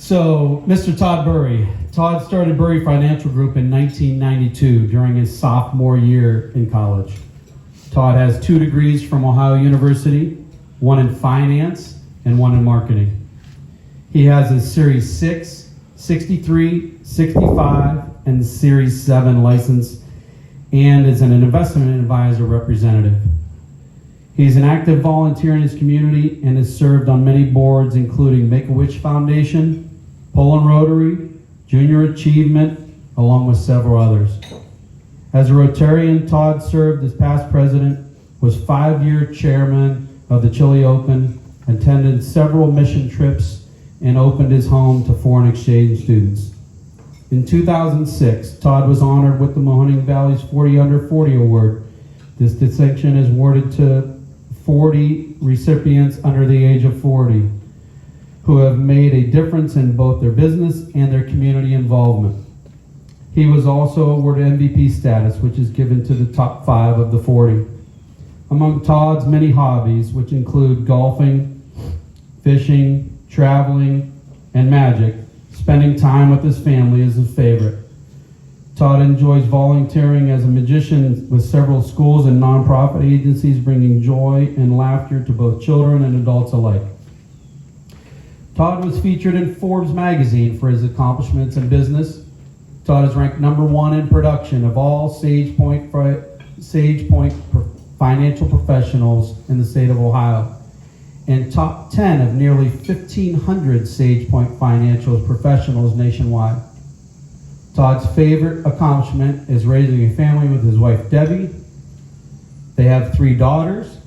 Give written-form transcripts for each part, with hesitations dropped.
So, Mr. Todd Burry. Todd started Burry Financial Group in 1992 during his sophomore year in college. Todd has 2 degrees from Ohio University, 1 in finance and 1 in marketing. He has his Series 6, 63, 65, and Series 7 license and is an investment advisor representative. He's an active volunteer in his community and has served on many boards including Make-A-Wish Foundation, Poland Rotary, Junior Achievement, along with several others. As a Rotarian, Todd served as past president, was 5-year chairman of the Chile Open, attended several mission trips, and opened his home to foreign exchange students. In 2006, Todd was honored with the Mahoning Valley's 40 Under 40 Award. This distinction is awarded to 40 recipients under the age of 40 who have made a difference in both their business and their community involvement. He was also awarded MVP status, which is given to the top 5 of the 40. Among Todd's many hobbies, which include golfing, fishing, traveling, and magic, spending time with his family is his favorite. Todd enjoys volunteering as a magician with several schools and nonprofit agencies, bringing joy and laughter to both children and adults alike. Todd was featured in Forbes magazine for his accomplishments in business. Todd is ranked #1 in production of all Sage Point financial professionals in the state of Ohio, and top 10 of nearly 1,500 Sage Point financial professionals nationwide. Todd's favorite accomplishment is raising a family with his wife Debbie. They have 3 daughters: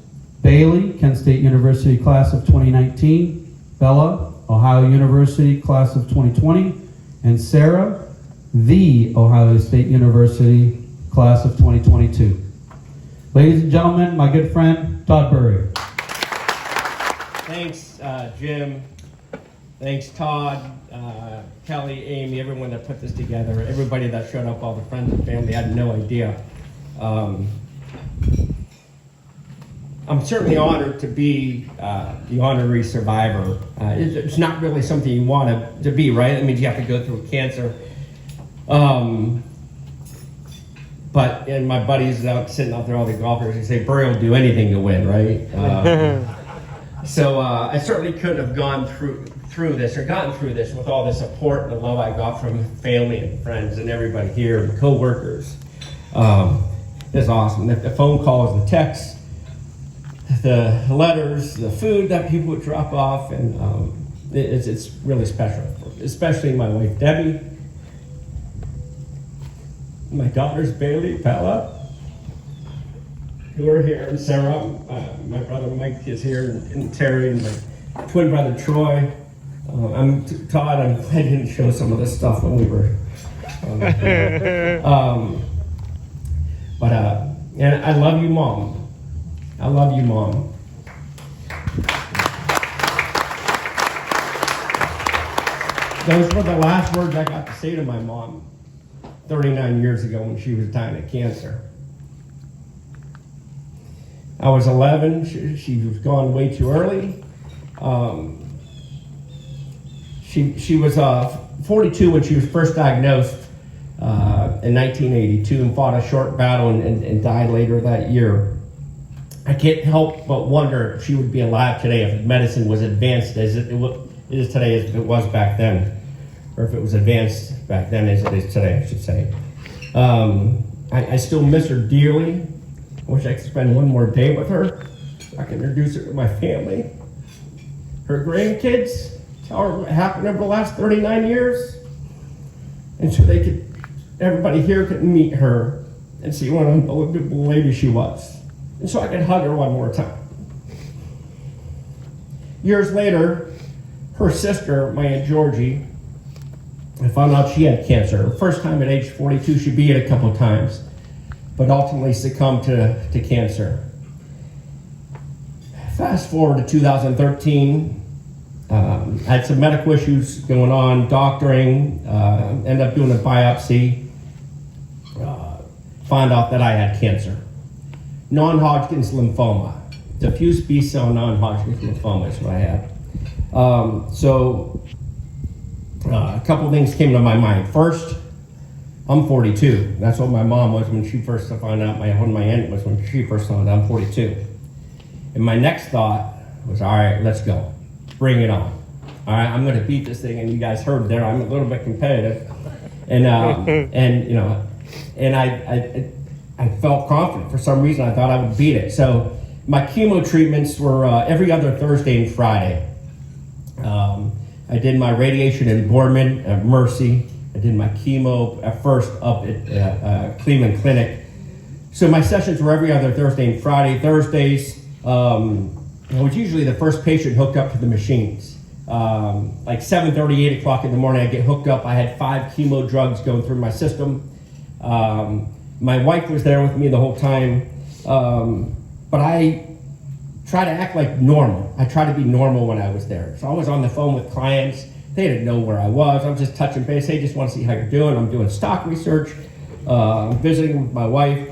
Bailey, Kent State University class of 2019, Bella, Ohio University class of 2020, and Sarah, the Ohio State University class of 2022. Ladies and gentlemen, my good friend, Todd Burry. Thanks, Jim. Thanks, Todd, Kelly, Amy, everyone that put this together, everybody that showed up, all the friends and family. I had no idea. I'm certainly honored to be the honorary survivor. It's not really something you want to be, right? That means you have to go through cancer. But and my buddies out sitting out there, all the golfers, they say Burry will do anything to win, right? So I certainly couldn't have gone through this or gotten through this with all the support and the love I got from family and friends and everybody here and co-workers. It's awesome. The phone calls, the texts, the letters, the food that people would drop off, and it's really special, especially my wife Debbie, my daughters Bailey, Bella, who are here, and Sarah, my brother Mike is here, and Terry, and my twin brother Troy. I'm Todd. I didn't show some of this stuff when we were. And I love you, Mom. I love you, Mom. Those were the last words I got to say to my mom 39 years ago when she was dying of cancer. I was 11. She was gone way too early. She was 42 when she was first diagnosed in 1982 and fought a short battle and died later that year. I can't help but wonder if she would be alive today if medicine was advanced as it is today as it was back then, or if it was advanced back then as it is today, I should say. I still miss her dearly. I wish I could spend one more day with her so I can introduce her to my family, her grandkids, tell her what happened over the last 39 years, and so everybody here could meet her and see what an unbelievable lady she was. And so I could hug her one more time. Years later, her sister, my Aunt Georgie, I found out she had cancer. Her first time at age 42, she beat it a couple of times, but ultimately succumbed to cancer. Fast forward to 2013, had some medical issues going on, doctoring, ended up doing a biopsy, found out that I had cancer. Non-Hodgkin's lymphoma, diffuse B-cell non-Hodgkin's lymphoma is what I had. So a couple things came to my mind. First, I'm 42. That's what my mom was when she first found out. My aunt was when she first found out. I'm 42. And my next thought was, all right, let's go. Bring it on. All right, I'm going to beat this thing. And you guys heard there, I'm a little bit competitive. And I felt confident. For some reason, I thought I would beat it. So my chemo treatments were every other Thursday and Friday. I did my radiation in Boardman at Mercy. I did my chemo at first up at Cleveland Clinic. So my sessions were every other Thursday and Friday. Thursdays, I was usually the first patient hooked up to the machines. Like 7:30, 8 o'clock in the morning, I get hooked up. I had 5 chemo drugs going through my system. My wife was there with me the whole time. But I try to act like normal. I try to be normal when I was there. So I was on the phone with clients. They didn't know where I was. I was just touching base. Hey, just want to see how you're doing. I'm doing stock research. I'm visiting with my wife.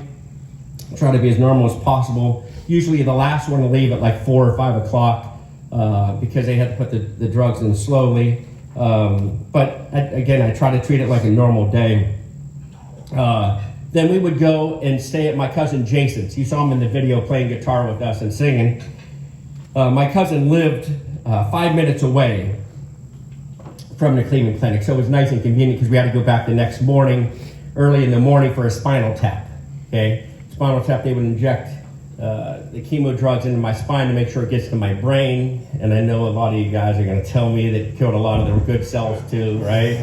Try to be as normal as possible. Usually the last one to leave at like 4 or 5 o'clock because they had to put the drugs in slowly. But again, I try to treat it like a normal day. Then we would go and stay at my cousin Jason's. You saw him in the video playing guitar with us and singing. My cousin lived 5 minutes away from the Cleveland Clinic, so it was nice and convenient because we had to go back the next morning, early in the morning for a spinal tap. Okay, spinal tap, they would inject the chemo drugs into my spine to make sure it gets to my brain. And I know a lot of you guys are going to tell me that it killed a lot of the good cells too, right?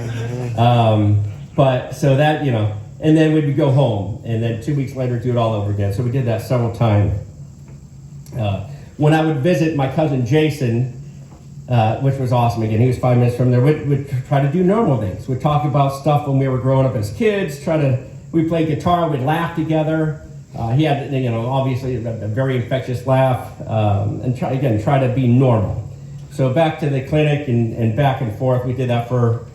But so that, and then we'd go home, and then 2 weeks later do it all over again. So we did that several times. When I would visit my cousin Jason, which was awesome. Again, he was 5 minutes from there. We'd try to do normal things. We'd talk about stuff when we were growing up as kids. We played guitar. We'd laugh together. He had, obviously a very infectious laugh, and try to be normal. So back to the clinic and back and forth. We did that for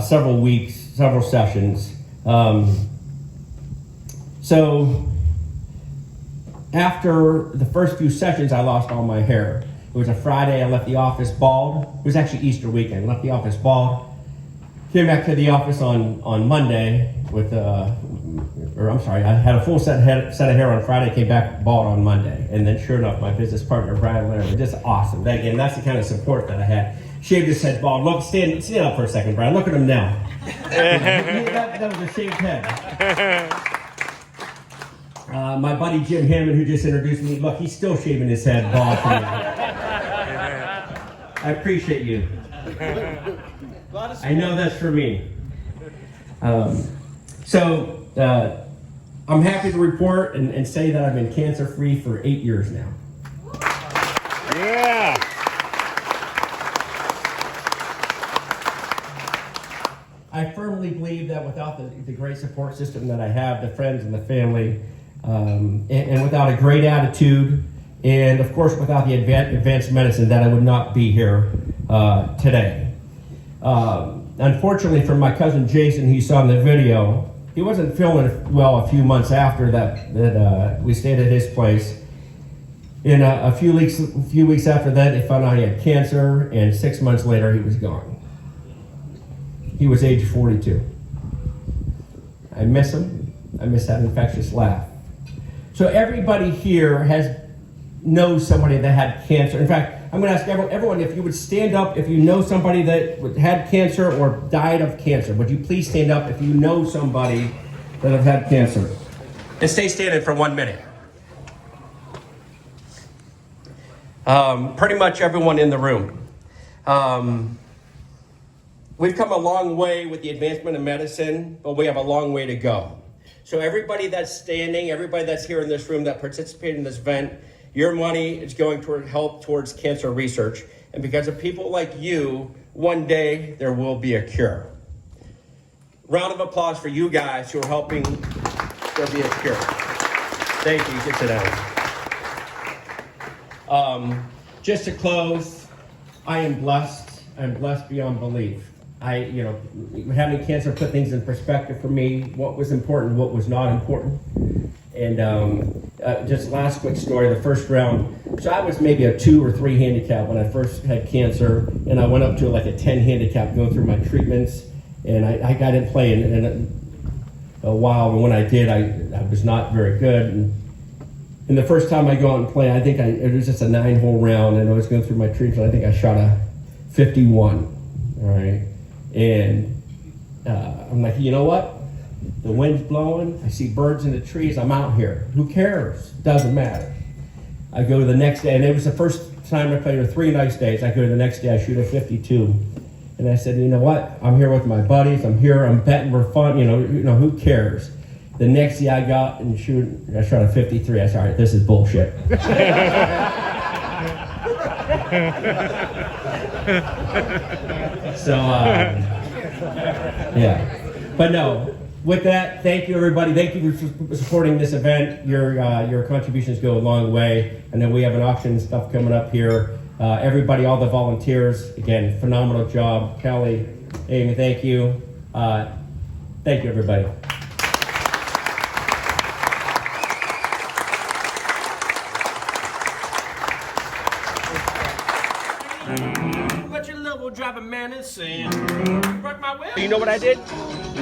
several weeks, several sessions. So after the first few sessions, I lost all my hair. It was a Friday. I left the office bald. It was actually Easter weekend. I left the office bald. Came back to the office on Monday with, I had a full set of hair on Friday. Came back bald on Monday, and then sure enough, my business partner Brian Larry was just awesome. That's the kind of support that I had. Shaved his head bald. Look, stand up for a second, Brian. Look at him now. that was a shaved head. My buddy Jim Hammond, who just introduced me, look, he's still shaving his head bald for me. I appreciate you. I know that's for me. So I'm happy to report and say that I've been cancer-free for 8 years now. Yeah. I firmly believe that without the great support system that I have, the friends and the family, and without a great attitude, and of course without the advanced medicine, that I would not be here today. Unfortunately for my cousin Jason, who you saw in the video, he wasn't feeling well a few months after that we stayed at his place. In a few weeks after that, they found out he had cancer, and 6 months later, he was gone. He was age 42. I miss him. I miss that infectious laugh. So everybody here knows somebody that had cancer. In fact, I'm going to ask everyone if you would stand up if you know somebody that had cancer or died of cancer. Would you please stand up if you know somebody that have had cancer? And stay standing for 1 minute. Pretty much everyone in the room. We've come a long way with the advancement of medicine, but we have a long way to go. So everybody that's standing, everybody that's here in this room that participated in this event, your money is going toward help towards cancer research. And because of people like you, one day there will be a cure. Round of applause for you guys who are helping there be a cure. Thank you. You can sit down. Just to close, I am blessed. I'm blessed beyond belief. Having cancer put things in perspective for me, what was important, what was not important. And just last quick story, the first round. So I was maybe a 2 or 3 handicap when I first had cancer, and I went up to like a 10 handicap going through my treatments, and I got in play in a while, and when I did, I was not very good. And the first time I go out and play, I think it was just a 9-hole round, and I was going through my treatments. I think I shot a 51, all right? And I'm like, you know what? The wind's blowing, I see birds in the trees, I'm out here. Who cares? Doesn't matter. I go to the next day, and it was the first time I played, or 3 nice days. I go to the next day, I shoot a 52. And I said, you know what? I'm here with my buddies, I'm here, I'm betting we're fun, you know, who cares? The next day I got and I shot a 53. I said, all right, this is bullshit. So, yeah. But no, with that, thank you everybody. Thank you for supporting this event. Your contributions go a long way. And then we have an auction and stuff coming up here. Everybody, all the volunteers, again, phenomenal job. Kelly, Amy, thank you. Thank you everybody. Let your love will drive a man insane. Break my will. You know what I did?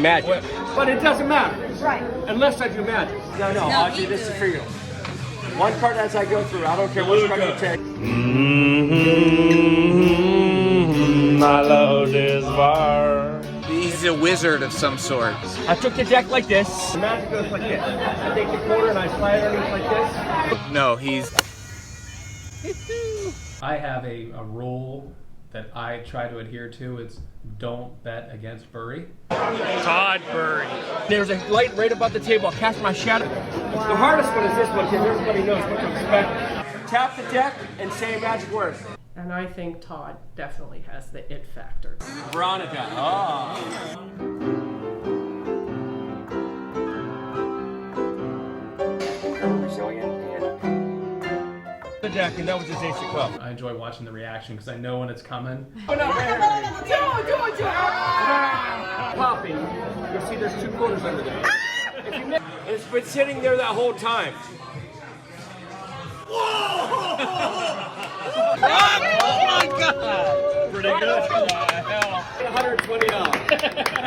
Magic. But it doesn't matter. Right. Unless I do magic. No, Audrey, this is for you. One card as I go through. I don't care which card you take. I love this bar. He's a wizard of some sort. I took the deck like this. The magic goes like this. I take the quarter and I slide it underneath like this. No, he's... I have a rule that I try to adhere to. It's don't bet against Bury. Todd Bury. There's a light right above the table. I'll cast my shadow. Wow. The hardest one is this one because everybody knows what to expect. Tap the deck and say a magic word. And I think Todd definitely has the it factor. Veronica. Oh. The deck, and that was his ace of clubs. I enjoy watching the reaction because I know when it's coming. Oh, no, popping. You'll see there's 2 quarters under there. It's been sitting there that whole time. Oh my God! Pretty good. $120.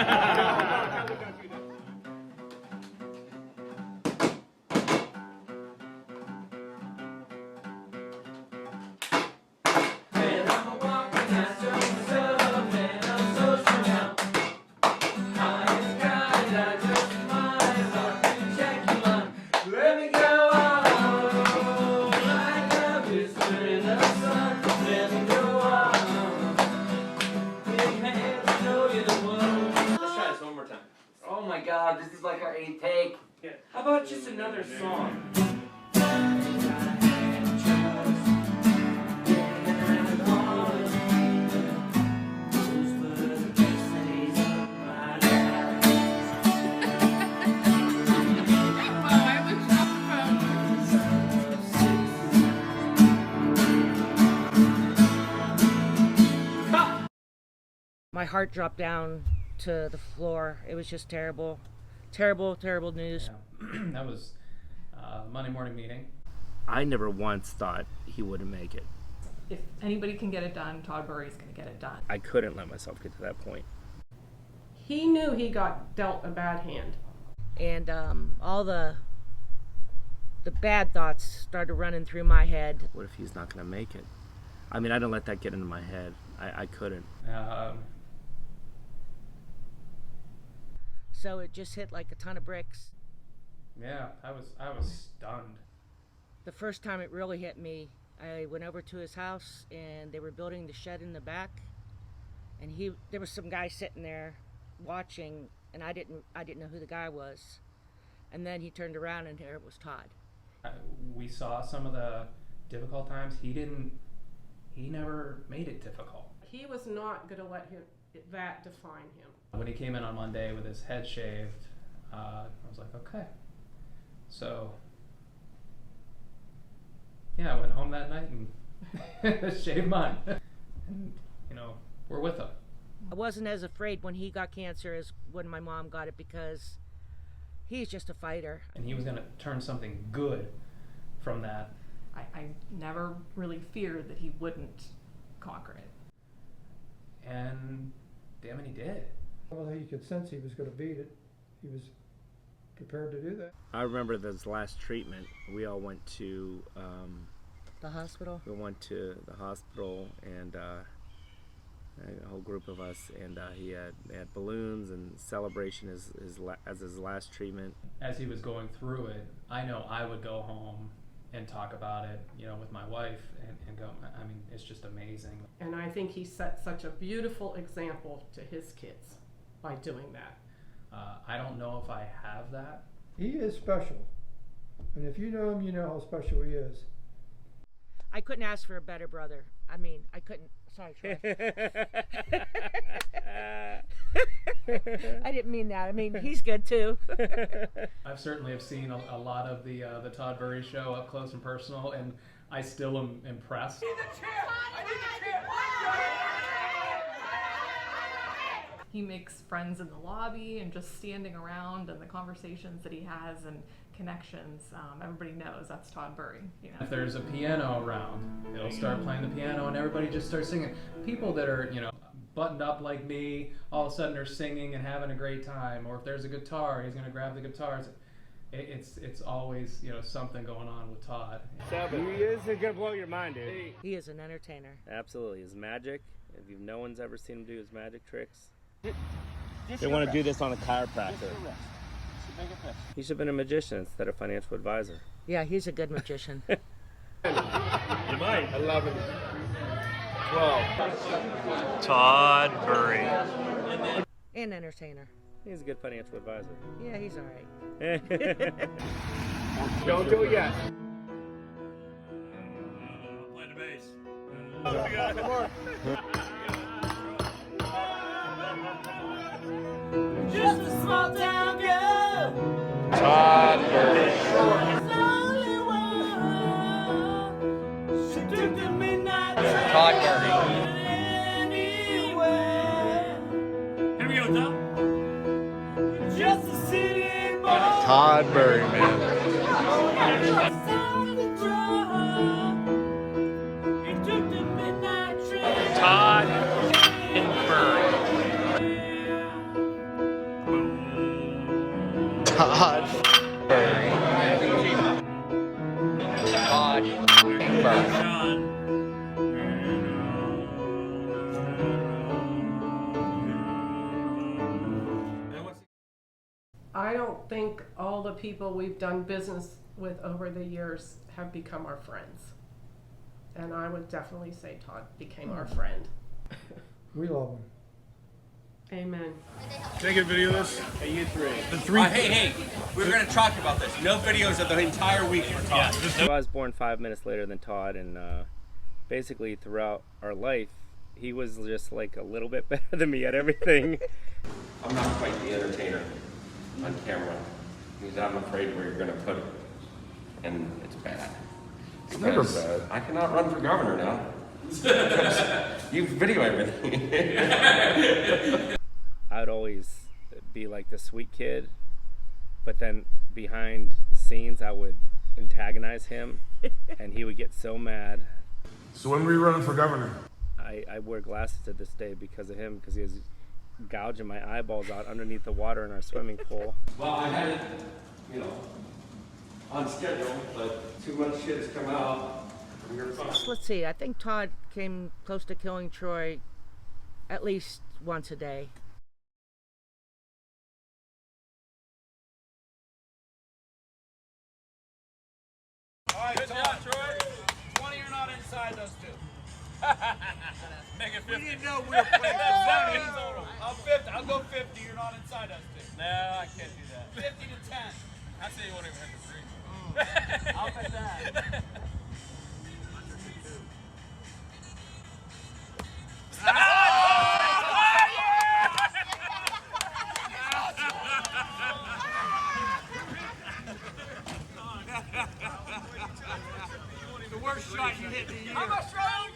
Oh my God, this is like our 8th take. How about just another song? My heart dropped down to the floor. It was just terrible. Terrible news. Yeah. That was Monday morning meeting. I never once thought he wouldn't make it. If anybody can get it done, Todd Bury's going to get it done. I couldn't let myself get to that point. He knew he got dealt a bad hand. And all the bad thoughts started running through my head. What if he's not going to make it? I mean, I didn't let that get into my head. I couldn't. So it just hit like a ton of bricks. Yeah, I was stunned. The first time it really hit me, I went over to his house and they were building the shed in the back, and there was some guy sitting there watching, and I didn't know who the guy was. And then he turned around and there it was Todd. We saw some of the difficult times. He never made it difficult. He was not going to let that define him. When he came in on Monday with his head shaved, I was like, okay. So, yeah, I went home that night and shaved mine. And, we're with him. I wasn't as afraid when he got cancer as when my mom got it, because He's just a fighter. And he was going to turn something good from that. I never really feared that he wouldn't conquer it. And damn it, he did. Well, you could sense he was going to beat it. He was prepared to do that. I remember this last treatment. We all went to The hospital? we went to the hospital, and a whole group of us, and they had balloons and celebration as his last treatment. As he was going through it, I know I would go home and talk about it, with my wife, and go, I mean, it's just amazing. And I think he set such a beautiful example to his kids by doing that. I don't know if I have that. He is special. And if you know him, you know how special he is. I couldn't ask for a better brother. I mean, I couldn't. Sorry, Troy. I didn't mean that. I mean, he's good too. I've certainly have seen a lot of the Todd Burry show up close and personal, and I still am impressed. He makes friends in the lobby and just standing around, and the conversations that he has and connections. Everybody knows that's Todd Burry. If there's a piano around, he'll start playing the piano, and everybody just starts singing. People that are, buttoned up like me, all of a sudden are singing and having a great time. Or if there's a guitar, he's going to grab the guitars. It's always, something going on with Todd. He is going to blow your mind, dude. He is an entertainer. Absolutely. His magic, if no one's ever seen him do his magic tricks, they want to do this on a chiropractor. He should have been a magician instead of financial advisor. Yeah, he's a good magician. You might. 11, 12. Todd Burry. And entertainer. He's a good financial advisor. Yeah, he's all right. Don't do it yet. Play the bass. Just a small town girl. Todd Burry. She took the midnight train. Todd Burry. Anywhere. Here we go, Tom. Just a city boy. Todd Burry, man. He took the midnight train. Todd Burry. Todd Burry. Todd Burry. I don't think all the people we've done business with over the years have become our friends. And I would definitely say Todd became our friend. We love him. Amen. Can I get a video of this? Hey, you three. The three. Hey, we're gonna talk about this. No videos of the entire week for Todd. So I was born 5 minutes later than Todd, and basically throughout our life, he was just like a little bit better than me at everything. I'm not quite the entertainer on camera, because I'm afraid where you're going to put it, and it's bad. It's never bad. I cannot run for governor now. You video everything. I would always be like the sweet kid, but then behind scenes I would antagonize him, and he would get so mad. So when were you running for governor? I wear glasses to this day because of him, because he was gouging my eyeballs out underneath the water in our swimming pool. Well, I had it, on schedule, but too much shit has come out. Let's see. I think Todd came close to killing Troy at least once a day. All right, good job, Troy. 20 you're not inside those two. Make it 50. We didn't know we were playing total. I'll go 50. You're not inside us two. No, I can't do that. 50 to 10. I say you won't even hit the three. I'll bet that. The worst shot you hit in a year. How much strong?